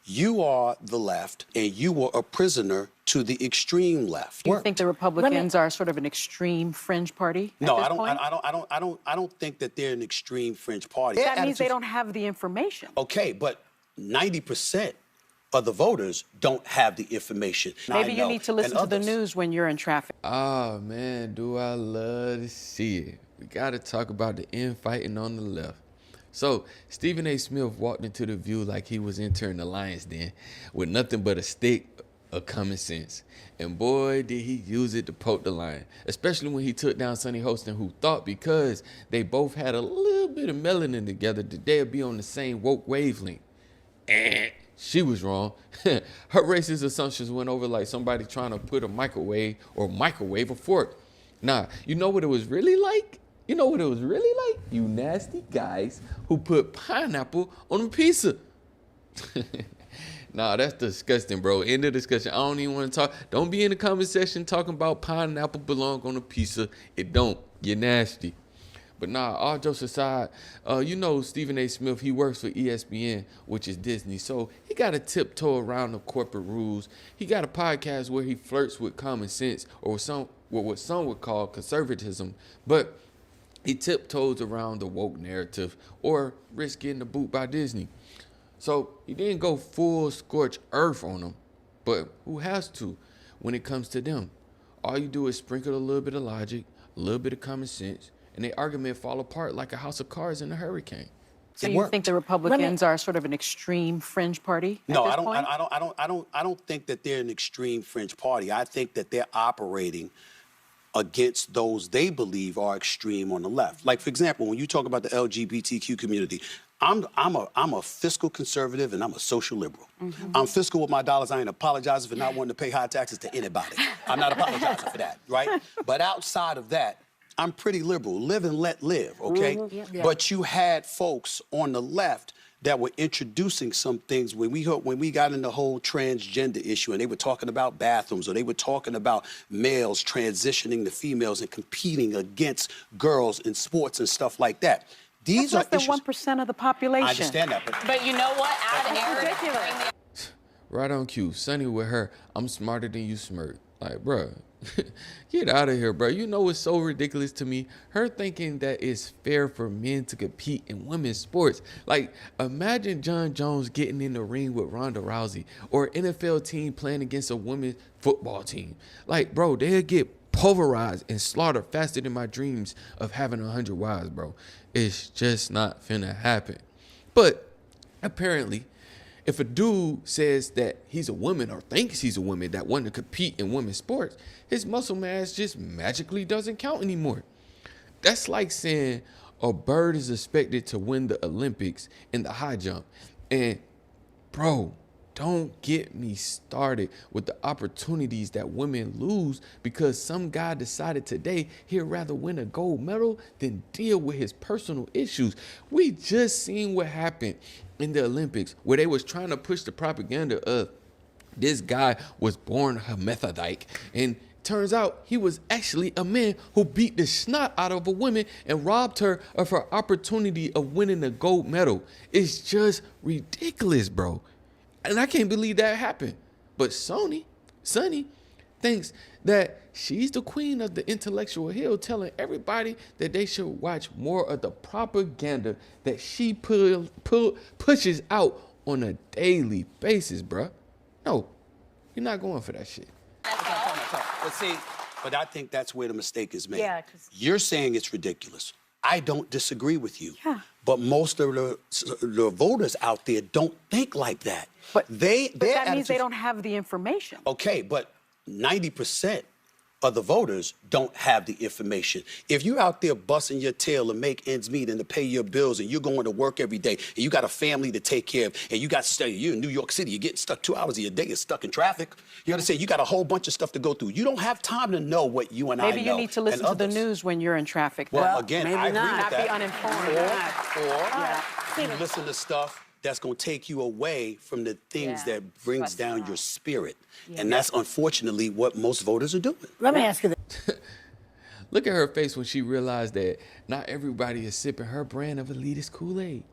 You are the left, and you were a prisoner to the extreme left. Do you think the Republicans are sort of an extreme fringe party? No, at this I point? don't think that they're an extreme fringe party. That means they don't have the information. Okay, but 90% of the voters don't have the information. Maybe you need to listen to the news when you're in traffic. Oh, man, do I love to see it. We got to talk about the infighting on the left. So, Stephen A. Smith walked into the View like he was entering the lion's den with nothing but a stick of common sense. And boy, did he use it to poke the lion, especially when he took down Sonny Hostin, who thought because they both had a little bit of melanin together that they'd be on the same woke wavelength. She was wrong. Her racist assumptions went over like somebody trying to put a microwave a fork. Nah, you know what it was really like? You know what it was really like? You nasty guys who put pineapple on a pizza. Nah, that's disgusting, bro. End of discussion. I don't even want to talk. Don't be in the comment section talking about pineapple belong on a pizza. It don't. You're nasty. But nah, all jokes aside, you know Stephen A. Smith, he works for ESPN, which is Disney. So he got to tiptoe around the corporate rules. He got a podcast where he flirts with common sense or what some would call conservatism. But he tiptoes around the woke narrative or risk getting the boot by Disney. So he didn't go full scorch earth on them, but who has to when it comes to them? All you do is sprinkle a little bit of logic, a little bit of common sense, and the argument fall apart like a house of cards in a hurricane. So you think the Republicans are sort of an extreme fringe party? No, at this point? I don't think that they're an extreme fringe party. I think that they're operating against those they believe are extreme on the left. Like, for example, when you talk about the LGBTQ community, I'm a fiscal conservative and I'm a social liberal. I'm fiscal with my dollars. I ain't apologizing for not wanting to pay high taxes to anybody. I'm not apologizing for that, right? But outside of that, I'm pretty liberal. Live and let live, okay? But you had folks on the left that were introducing some things when we got in the whole transgender issue, and they were talking about bathrooms, or they were talking about males transitioning to females and competing against girls in sports and stuff like that. These That's are less than 1% of the population. I understand that, But you know what? That's ridiculous. Right on cue. Sonny with her, I'm smarter than you smirk. Like, bruh, get out of here, bro. You know what's so ridiculous to me? Her thinking that it's fair for men to compete in women's sports. Like, imagine John Jones getting in the ring with Ronda Rousey or an NFL team playing against a women's football team. Like, bro, they'll get pulverized and slaughtered faster than my dreams of having 100 wives, bro. It's just not finna happen. But apparently, if a dude says that he's a woman or thinks he's a woman that want to compete in women's sports, his muscle mass just magically doesn't count anymore. That's like saying a bird is expected to win the Olympics in the high jump. And bro, don't get me started with the opportunities that women lose because some guy decided today he'd rather win a gold medal than deal with his personal issues. We just seen what happened in the Olympics where they was trying to push the propaganda of this guy was born hermaphrodite, and turns out he was actually a man who beat the snot out of a woman and robbed her of her opportunity of winning a gold medal. It's just ridiculous, bro. And I can't believe that happened. But Sonny thinks that she's the queen of the intellectual hill, telling everybody that they should watch more of the propaganda that she pushes out on a daily basis, bruh. No, you're not going for that shit. But see, I think that's where the mistake is made. Yeah, you're saying it's ridiculous. I don't disagree with you. Yeah. But most of the voters out there don't think like that. But that means they don't have the information. Okay, but 90% of the voters don't have the information. If you're out there busting your tail to make ends meet and to pay your bills, and you're going to work every day, and you got a family to take care of, and you're in New York City, you're getting stuck 2 hours of your day, you're stuck in traffic. You understand? You got a whole bunch of stuff to go through. You don't have time to know what you and I know. Maybe you need to listen to the news when you're in traffic. Well, again, I agree with not that. be uninformed. Or you listen to stuff that's going to take you away from the things that brings down your spirit. And that's unfortunately what most voters are doing. Let me ask you this. Look at her face when she realized that not everybody is sipping her brand of elitist Kool-Aid.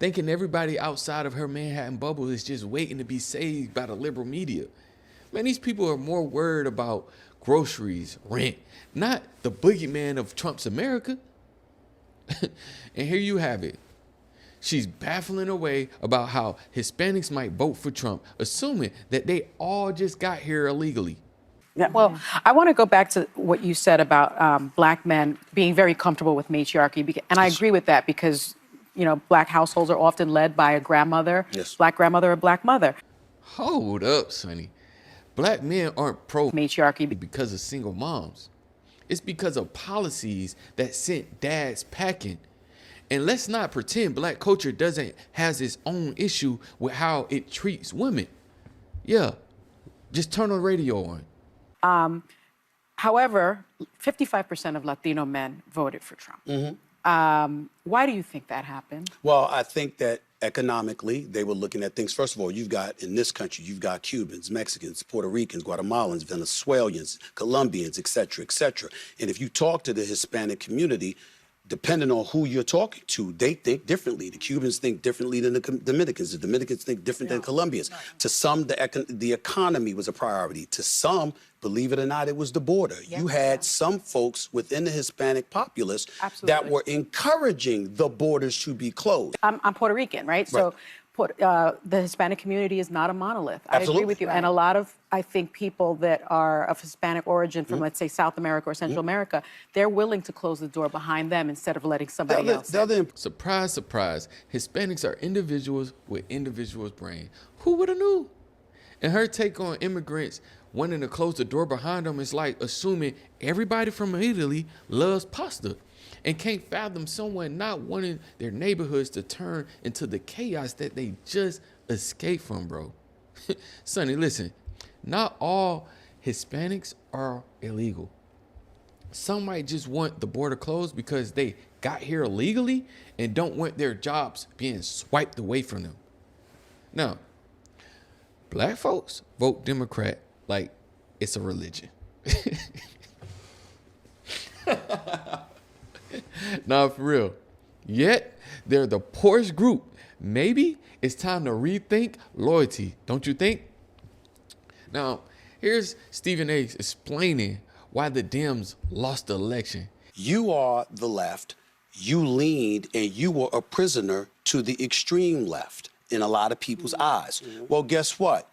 thinking everybody outside of her Manhattan bubble is just waiting to be saved by the liberal media. Man, these people are more worried about groceries, rent, not the boogeyman of Trump's America. And here you have it. She's baffling away about how Hispanics might vote for Trump, assuming that they all just got here illegally. Yeah. Well, I want to go back to what you said about black men being very comfortable with matriarchy. And I agree with that because, you know, black households are often led by a grandmother, black grandmother or black mother. Hold up, Sonny. Black men aren't pro-matriarchy because of single moms. It's because of policies that sent dads packing. And let's not pretend black culture has its own issue with how it treats women. Yeah, just turn the radio on. However, 55% of Latino men voted for Trump. Why do you think that happened? Well, I think that economically, they were looking at things. First of all, you've got, in this country, you've got Cubans, Mexicans, Puerto Ricans, Guatemalans, Venezuelans, Colombians, et cetera, et cetera. And if you talk to the Hispanic community, depending on who you're talking to, they think differently. The Cubans think differently than the Dominicans. The Dominicans think different than Colombians. To some, the economy was a priority. To some, believe it or not, it was the border. You had some folks within the Hispanic populace that were encouraging the borders to be closed. I'm Puerto Rican, right? So the Hispanic community is not a monolith. I agree with you. And a lot of, I think, people that are of Hispanic origin from, let's say, South America or Central America, they're willing to close the door behind them instead of letting somebody else in. Surprise, surprise. Hispanics are individuals with individuals' brain. Who would have knew? And her take on immigrants wanting to close the door behind them is like assuming everybody from Italy loves pasta and can't fathom someone not wanting their neighborhoods to turn into the chaos that they just escaped from, bro. Sonny, listen, not all Hispanics are illegal. Some might just want the border closed because they got here illegally and don't want their jobs being swiped away from them. Now, black folks vote Democrat like it's a religion. Nah, for real. Yet, they're the poorest group. Maybe it's time to rethink loyalty, don't you think? Now, here's Stephen A. explaining why the Dems lost the election. You are the left. You leaned and you were a prisoner to the extreme left in a lot of people's eyes. Well, guess what?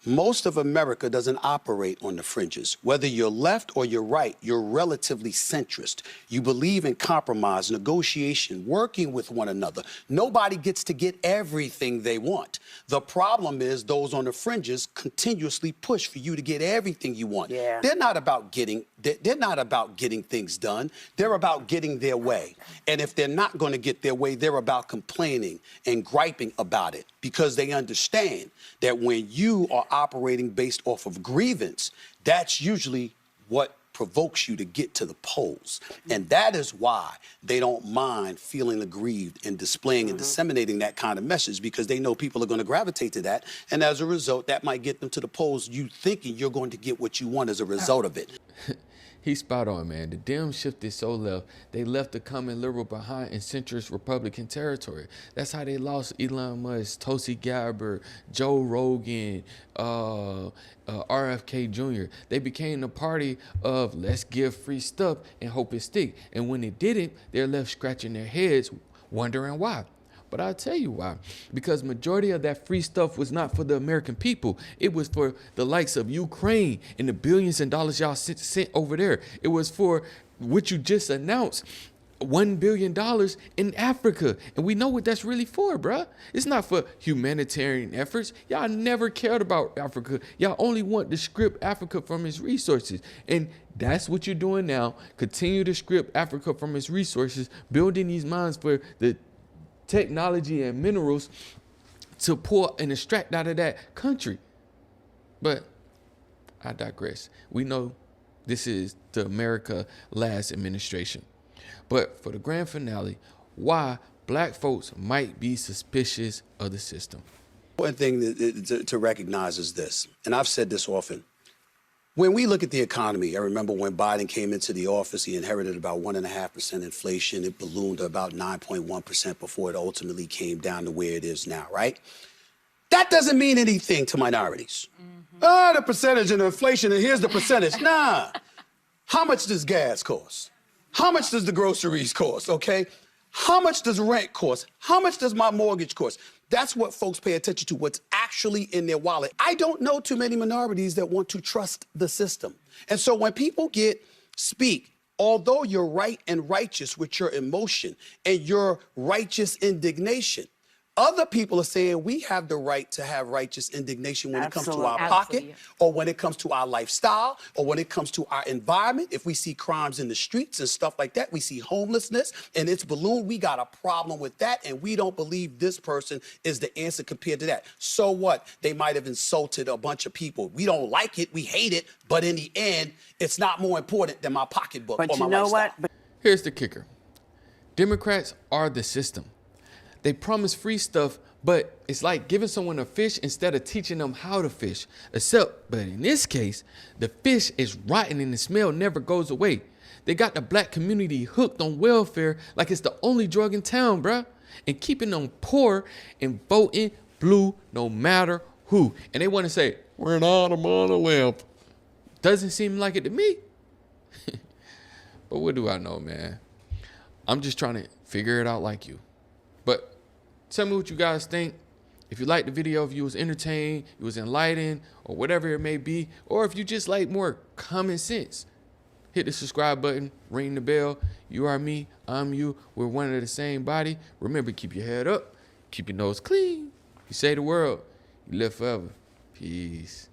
Most of America doesn't operate on the fringes. Whether you're left or you're right, you're relatively centrist. You believe in compromise, negotiation, working with one another. Nobody gets to get everything they want. The problem is those on the fringes continuously push for you to get everything you want. They're not about getting things done. They're about getting their way. And if they're not going to get their way, they're about complaining and griping about it because they understand that when you are operating based off of grievance, that's usually what provokes you to get to the polls. And that is why they don't mind feeling aggrieved and displaying and disseminating that kind of message, because they know people are going to gravitate to that. And as a result, that might get them to the polls, you thinking you're going to get what you want as a result of it. He's spot on, man. The Dems shifted so left, they left the common liberal behind in centrist Republican territory. That's how they lost Elon Musk, Tulsi Gabbard, Joe Rogan, RFK Jr. They became the party of let's give free stuff and hope it stick. And when it didn't, they're left scratching their heads, wondering why. But I'll tell you why. Because majority of that free stuff was not for the American people. It was for the likes of Ukraine and the billions of dollars y'all sent over there. It was for what you just announced, $1 billion in Africa. And we know what that's really for, bruh. It's not for humanitarian efforts. Y'all never cared about Africa. Y'all only want to strip Africa from its resources. And that's what you're doing now. Continue to strip Africa from its resources, building these mines for the technology and minerals to pour and extract out of that country. But I digress. We know this is the America last administration. But for the grand finale, why black folks might be suspicious of the system. One thing to recognize is this, and I've said this often. When we look at the economy, I remember when Biden came into the office, he inherited about 1.5% inflation. It ballooned to about 9.1% before it ultimately came down to where it is now, right? That doesn't mean anything to minorities. The percentage of inflation, and here's the percentage. Nah. How much does gas cost? How much does the groceries cost, okay? How much does rent cost? How much does my mortgage cost? That's what folks pay attention to, what's actually in their wallet. I don't know too many minorities that want to trust the system. And so when people speak, although you're right and righteous with your emotion and your righteous indignation, other people are saying we have the right to have righteous indignation when it comes to our pocket, or when it comes to our lifestyle, or when it comes to our environment. If we see crimes in the streets and stuff like that, we see homelessness and it's ballooned, we got a problem with that, and we don't believe this person is the answer compared to that. So what? They might have insulted a bunch of people. We don't like it, we hate it, but in the end, it's not more important than my pocketbook or my lifestyle. But you know what? Here's the kicker. Democrats are the system. They promise free stuff, but it's like giving someone a fish instead of teaching them how to fish. But in this case, the fish is rotten and the smell never goes away. They got the black community hooked on welfare like it's the only drug in town, bruh. And keeping them poor and voting blue no matter who. And they want to say, we're not a monolith. Doesn't seem like it to me. But what do I know, man? I'm just trying to figure it out like you. But tell me what you guys think. If you liked the video, if you was entertained, you was enlightened, or whatever it may be, or if you just like more common sense, hit the subscribe button, ring the bell. You are me, I'm you. We're one of the same body. Remember, keep your head up, keep your nose clean. You save the world, you live forever. Peace.